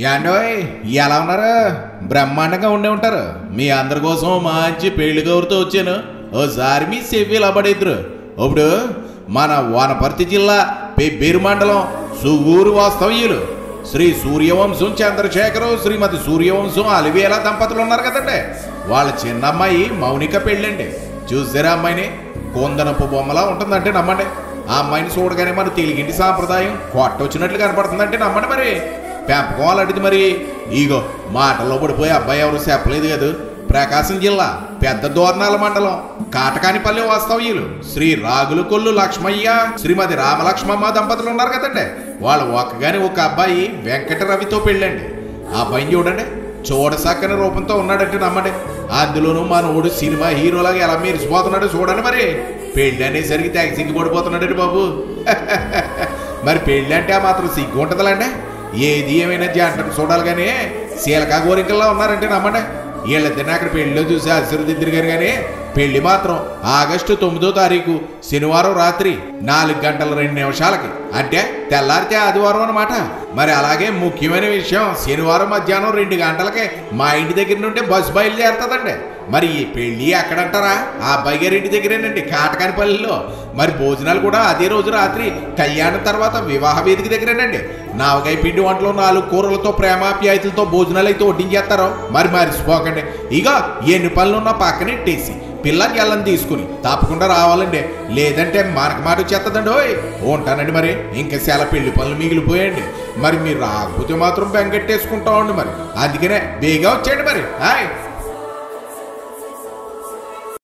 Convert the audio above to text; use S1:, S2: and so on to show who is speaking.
S1: యాండోయ్ ఎలా ఉన్నారు? బ్రహ్మాండంగా ఉండే ఉంటారు. మీ అందరి కోసం మంచి పెళ్లి కౌరుతో వచ్చాను. ఓసారి మీ సెవ్విలా పడిద్దరు. ఇప్పుడు మన వనపర్తి జిల్లా పెబ్బేరు మండలం సుగూరు వాస్తవ్యులు శ్రీ సూర్యవంశం చంద్రశేఖరు శ్రీమతి సూర్యవంశం అలివేల దంపతులు ఉన్నారు కదండి. వాళ్ళ చిన్నమ్మాయి మౌనిక పెళ్ళండి. చూసారా అమ్మాయిని? కొందనపు బొమ్మలా ఉంటుందంటే నమ్మండి. ఆ అమ్మాయిని చూడగానే మన తెలుగింటి సాంప్రదాయం కొట్టొచ్చినట్లు కనపడుతుందంటే నమ్మండి. మరి పెంపకం అలాంటిది. మరి ఈగో మాటల్లో పడిపోయి అబ్బాయి ఎవరు చెప్పలేదు కదా. ప్రకాశం జిల్లా పెద్ద దోర్నాల మండలం కాటకానిపల్లి వాస్తవ్యులు శ్రీ రాగుల కొల్లు లక్ష్మయ్య శ్రీమతి రామలక్ష్మమ్మ దంపతులు ఉన్నారు కదండి. వాళ్ళు ఒక్కగాని ఒక అబ్బాయి వెంకట రవితో పెళ్ళండి. ఆ అబ్బాయిని చూడండి, చూడసక్కని రూపంతో ఉన్నాడంటే నమ్మండి. అందులోనూ మనోడు సినిమా హీరోలాగా ఎలా మెరిసిపోతున్నాడో చూడండి. మరి పెళ్ళి అనేసరికి తెగ సిగ్గుపడిపోతున్నాడండి బాబు. మరి పెళ్ళి అంటే ఆ మాత్రం సిగ్గు ఉంటుందిలేండి. ఏది ఏమైనా జంటను చూడాలి కానీ శీలకా గోరింకల్లా ఉన్నారంటే నమ్మండి. వీళ్ళిద్దరిని అక్కడ పెళ్లిలో చూసి ఆశీర్వదిద్దరు గారు. కానీ పెళ్లి మాత్రం ఆగస్టు 9వ తారీఖు శనివారం రాత్రి 4:02 అంటే తెల్లారితే ఆదివారం అన్నమాట. మరి అలాగే ముఖ్యమైన విషయం, శనివారం మధ్యాహ్నం 2 గంటలకి మా ఇంటి దగ్గర నుండి బస్సు బయలుదేరుతుందండి. మరి ఈ పెళ్లి ఎక్కడంటారా? ఆ అబ్బాయి గారి ఇంటి దగ్గరేనండి, కాటకానిపల్లిలో. మరి భోజనాలు కూడా అదే రోజు రాత్రి కళ్యాణం తర్వాత వివాహ వేదిక దగ్గరేనండి. నావకాయ పిండి వంటలో 4 కూరలతో ప్రేమాప్యాయతలతో భోజనాలు అయితే వడ్డించేస్తారో మరి మరిచిపోకండి. ఇక ఎన్ని పనులున్నా పక్కన ఇట్టేసి పిల్ల గెల్లని తీసుకుని తప్పకుండా రావాలండి. లేదంటే మనకు మాట వచ్చేస్తుందండి. ఉంటానండి. మరి ఇంకా చాలా పెళ్లి పనులు మిగిలిపోయండి. మరి మీరు రాకపోతే మాత్రం బెంగెట్టేసుకుంటామండి. మరి అందుకనే బేగా వచ్చేయండి. మరి హాయ్.